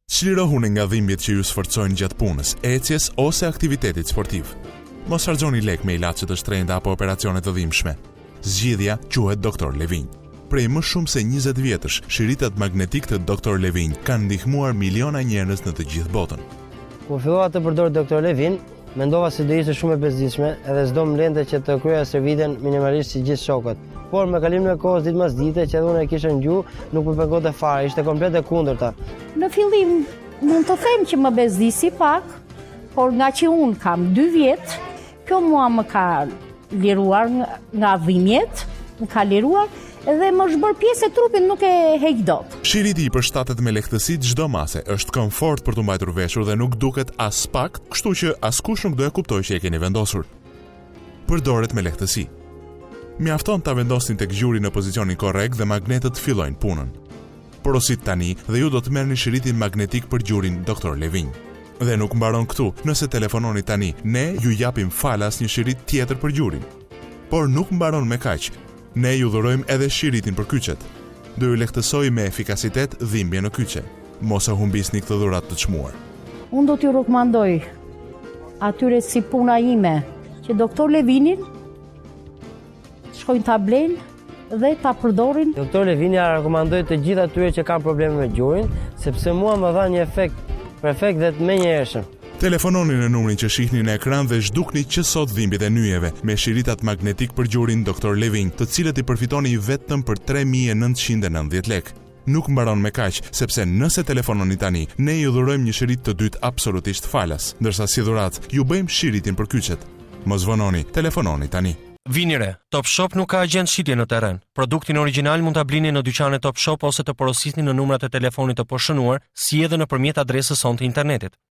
Çlirohuni nga dhimbjet që ju sforcojnë gjatë punës, ecjes ose aktivitetit sportiv. Mos harxoni lek me ilaçe të shtrenjta apo operacione të dhimbshme. Zgjidhja quhet Dr. Levin. Prej më shumë se 20 vjetësh, shiritat magnetik të Dr. Levin kanë ndihmuar miliona njerëz në të gjithë botën. Kur fillova të përdor Dr. Levin, mendova se do ishte shumë e bezdishme edhe s'do më lente që të kryeja stërvitjen minimalisht si gjithë shokët. Por me kalimin e kohës ditë mas dite që edhe unë e kisha në gjuhë, nuk më pengonte fare, ishte komplet e kundërta. Në fillim mund të them që më bezdisi pak, por nga që unë kam 2 vjet, kjo mua më ka liruar nga dhimbjet, më ka liruar edhe më është bërë pjesë e trupin, nuk e heq dot. Shiriti i përshtatet me lehtësi çdo mase, është komfort për të mbajtur veshur dhe nuk duket as pak, kështu që askush nuk do e kuptojë që e keni vendosur. Përdoret me lehtësi. Mjafton ta vendosni tek gjuri në pozicionin korrekt dhe magnetët fillojnë punën. Porosit tani dhe ju do të merrni shiritin magnetik për gjurin Dr. Levin. Dhe nuk mbaron këtu, nëse telefononi tani, ne ju japim falas një shirit tjetër për gjurin. Por nuk mbaron me kaq. Ne ju dhurojmë edhe shiritin për kyçet. Do ju lehtësoj me efikasitet dhimbje në kyçe. Mos e humbisni këtë dhuratë të çmuar. Unë do t'ju rekomandoj atyre si puna ime që Dr. Levinin shkojnë ta blejnë dhe ta përdorin. Dr. Levin ja rekomandoj të gjithë atyre që kanë probleme me gjurin, sepse mua më dha një efekt perfekt dhe të menjëhershëm. Telefononi në numrin që shihni në ekran dhe zhdukni që sot dhimbjet e nyjeve me shiritat magnetik për gjurin Dr. Levin, të cilët i përfitoni vetëm për 3.990 lek. Nuk mbaron me kaq, sepse nëse telefononi tani, ne ju dhurojmë një shirit të dytë absolutisht falas, ndërsa si dhuratë ju bëjmë shiritin për kyçet. Mos vononi, telefononi tani. Vini re, Top Shop nuk ka agent shitje në terren. Produktin origjinal mund ta blini në dyqanet Top Shop ose të porositni në numrat e telefonit të poshënuar, si edhe nëpërmjet adresës sonë të internetit.